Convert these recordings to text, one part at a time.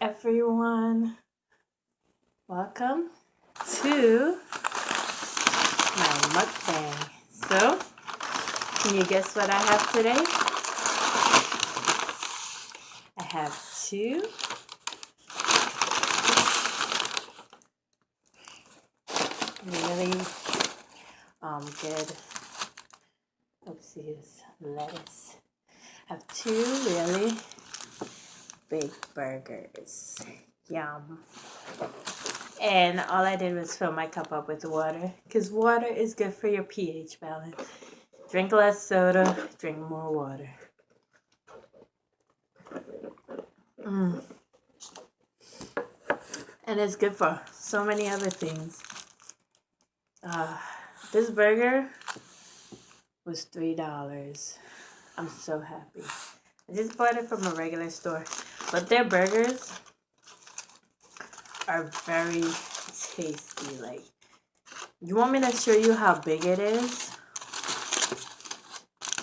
everyone. Welcome to my mukbang. So, can you guess what I have today? I have two really good oopsies lettuce. I have two really big burgers. Yum. And all I did was fill my cup up with water, because water is good for your pH balance. Drink less soda, drink more water. And it's good for so many other things. This burger was $3. I'm so happy. I just bought it from a regular store, but their burgers are very tasty. Like, you want me to show you how big it is?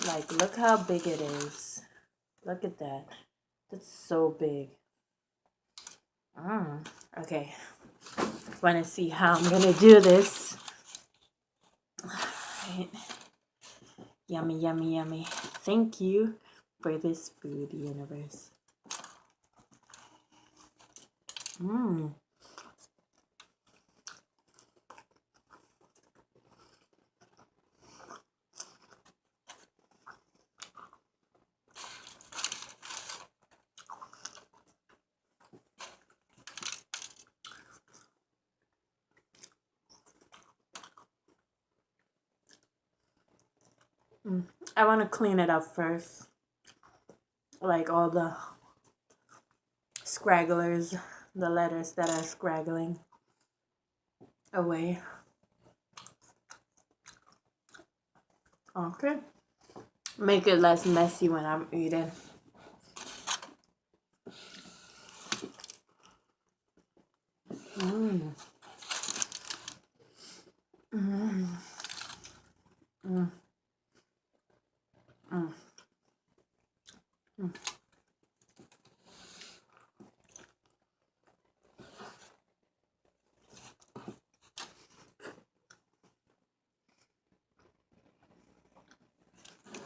Like, look how big it is. Look at that. That's so big. Okay. Want to see how I'm gonna do this? Right. Yummy, yummy, yummy. Thank you for this food, universe. I want to clean it up first. Like all the scragglers, the letters that are scraggling away. Okay. Make it less messy when I'm eating.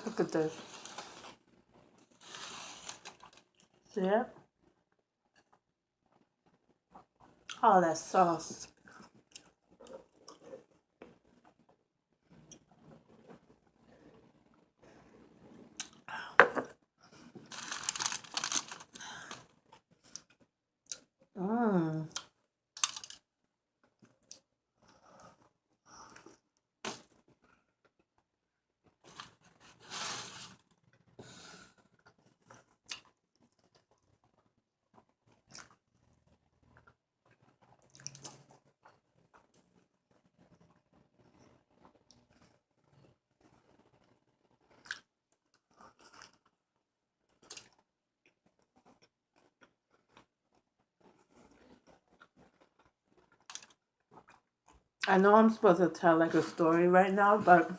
Look at this. See it? Oh, that sauce. I know I'm supposed to tell like a story right now, but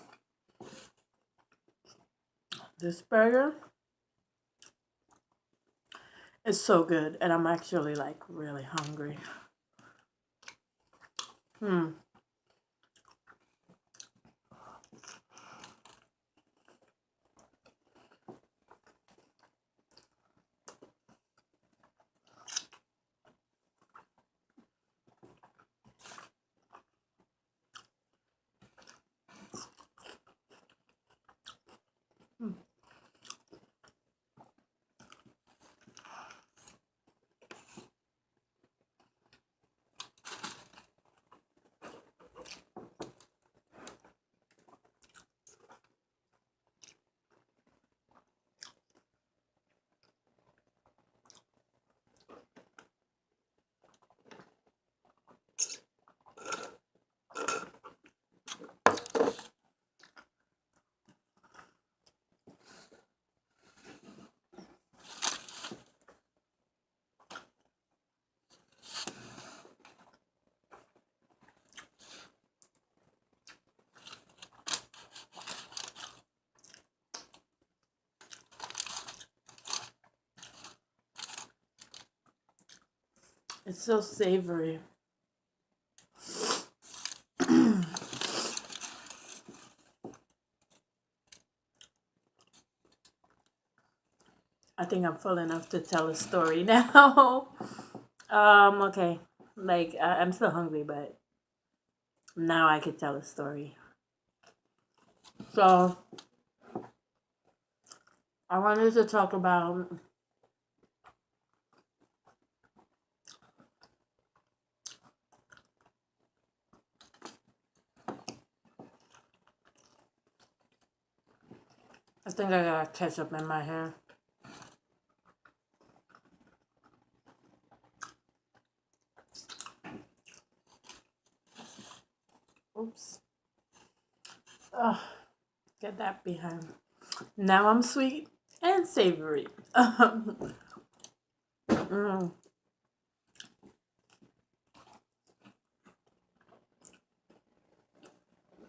this burger is so good, and I'm actually like really hungry. It's so savory. I think I'm full enough to tell a story now. Okay. Like, I'm still hungry, but now I could tell a story. So, I wanted to talk about I think I got ketchup in my hair. Oops. Oh, get that behind. Now I'm sweet and savory. Mm.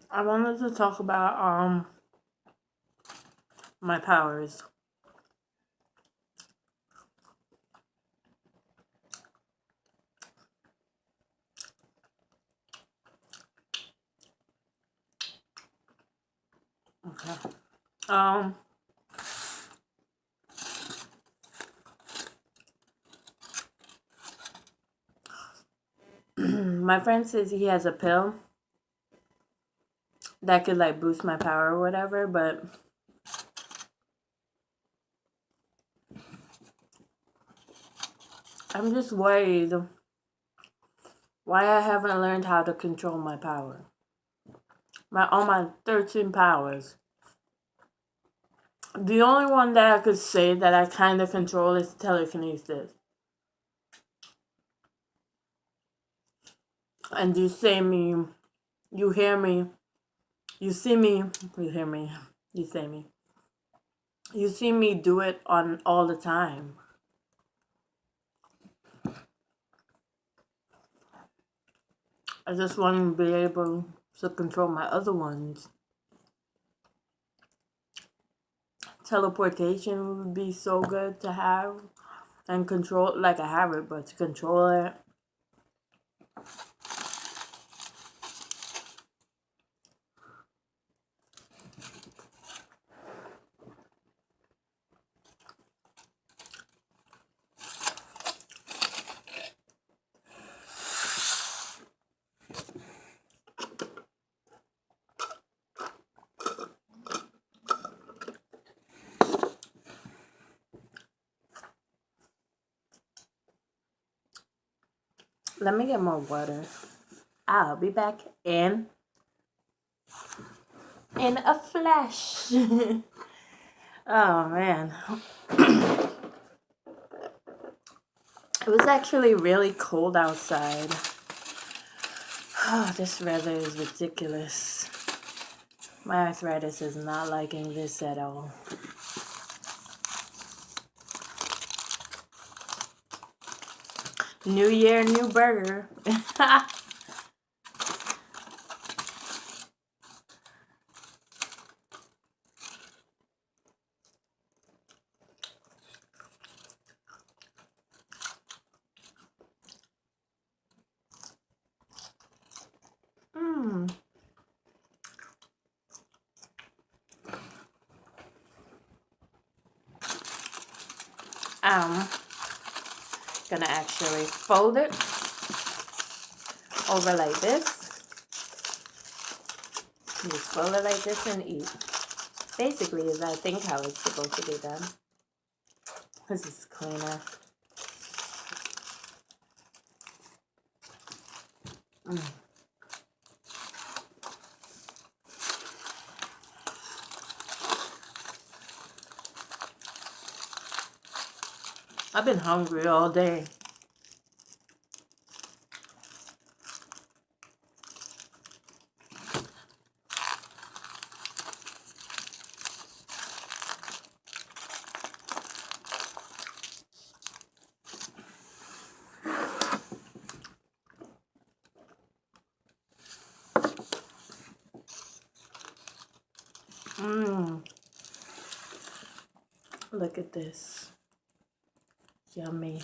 I wanted to talk about my powers. Okay. Um my friend says he has a pill that could like boost my power or whatever, but I'm just worried why I haven't learned how to control my power. All my 13 powers. The only one that I could say that I kind of control is telekinesis. And you say me, you hear me, you see me, you hear me, you say me. You see me do it on all the time. I just want to be able to control my other ones. Teleportation would be so good to have and control, like I have it, but to control it. Let me get more water. I'll be back in a flash. Oh man. It was actually really cold outside. Oh, this weather is ridiculous. My arthritis is not liking this at all. New year, new burger. Mmm. I'm gonna actually fold it over like this. Just fold it like this and eat. Basically, is I think how it's supposed to be done. This is cleaner. I've been hungry all day. Mmm. Look at this. Yummy.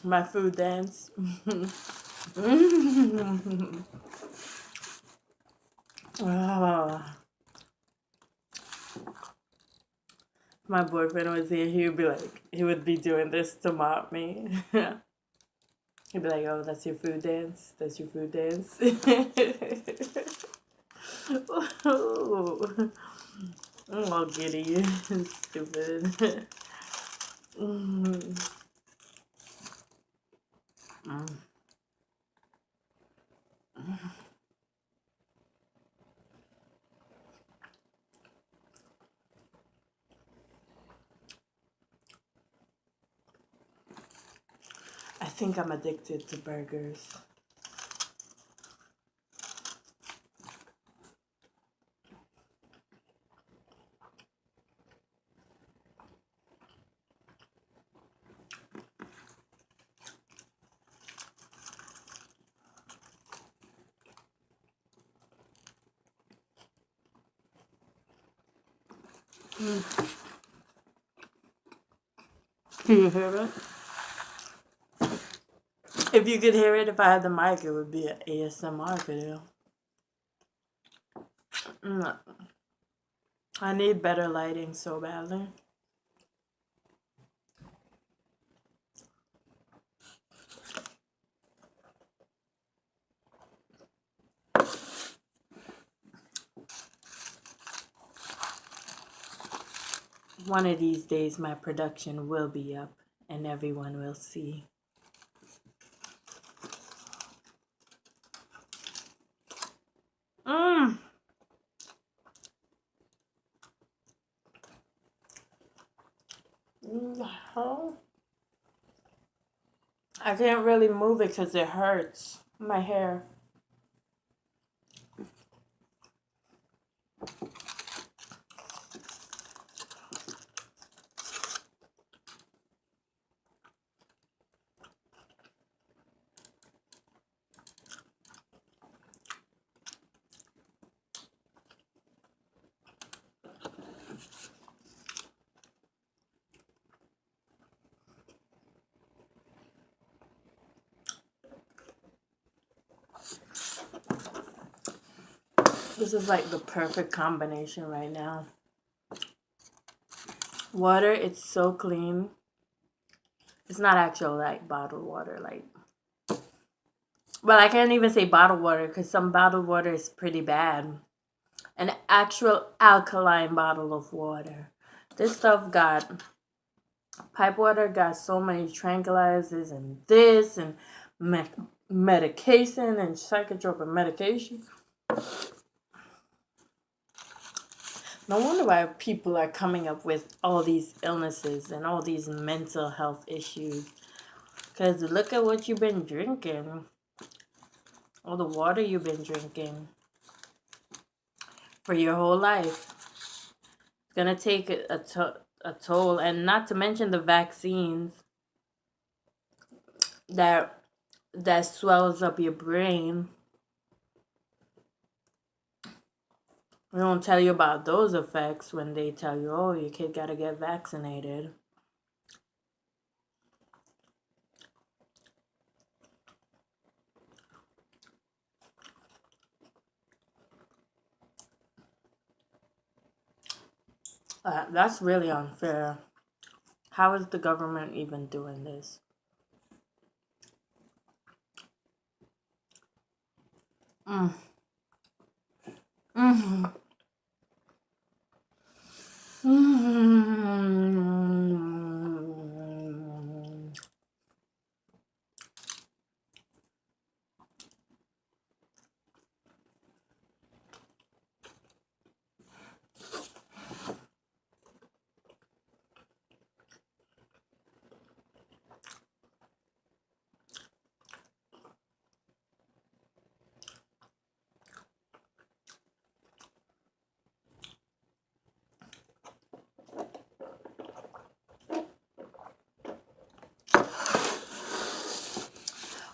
My food dance. Ah, my boyfriend was here, he would be doing this to mock me. He'd be like, oh, that's your food dance? That's your food dance? Oh, I'm all giddy. Stupid. Mm. Mm. I think I'm addicted to burgers. Can you hear it? If you could hear it, if I had the mic, it would be an ASMR video. Mm. I need better lighting so badly. One of these days, my production will be up and everyone will see. Mm. Oh. I can't really move it because it hurts my hair. This is like the perfect combination right now. Water, it's so clean. It's not actual like bottled water, like. Well, I can't even say bottled water because some bottled water is pretty bad. An actual alkaline bottle of water. This stuff got pipe water, got so many tranquilizers and this and medication and psychotropic medication. No wonder why people are coming up with all these illnesses and all these mental health issues. Because look at what you've been drinking. All the water you've been drinking for your whole life. It's going to take a toll. And not to mention the vaccines that swells up your brain. They don't tell you about those effects when they tell you, oh, your kid got to get vaccinated. That's really unfair. How is the government even doing this? Mm. Mm-hmm. Mm-hmm.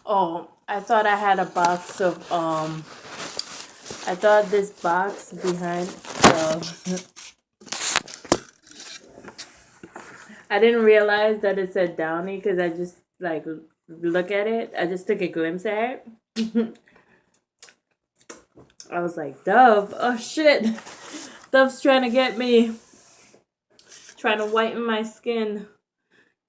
Oh, I thought I had a box of I thought this box behind I didn't realize that it said Downy because I just like look at it. I just took a glimpse at it. I was like, Dove, oh shit. Dove's trying to get me. Trying to whiten my skin.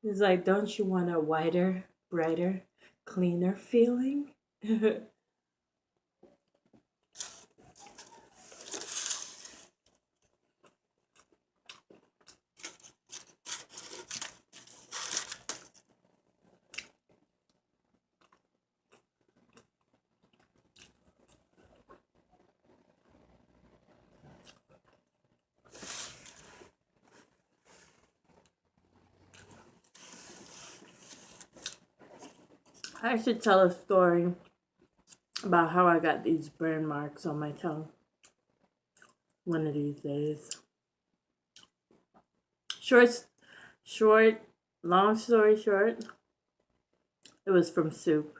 He's like, don't you want a whiter, brighter, cleaner feeling? I should tell a story about how I got these burn marks on my tongue one of these days. Long story short, it was from soup.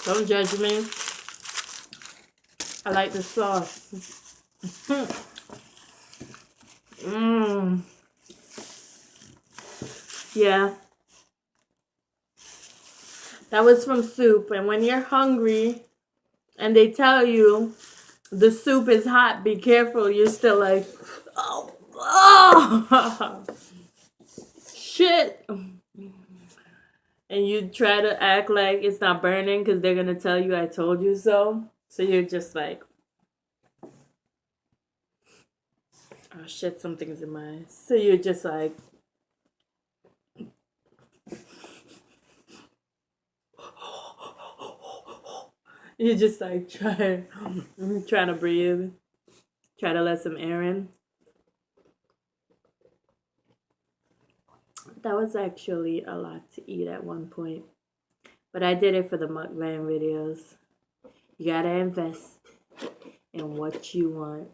Don't judge me. I like the sauce. Mmm. Yeah. That was from soup. And when you're hungry and they tell you the soup is hot, be careful, you're still like, oh, shit. And you try to act like it's not burning because they're going to tell you I told you so. So you're just like, oh shit, something's in my eyes. So you're just like, you're just like trying to breathe, try to let some air in. That was actually a lot to eat at one point. But I did it for the mukbang videos. You gotta invest in what you want.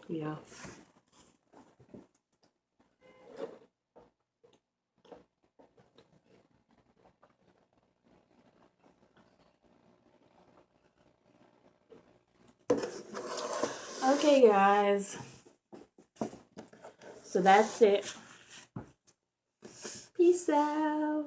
Yeah. Okay, guys. So that's it. Peace out.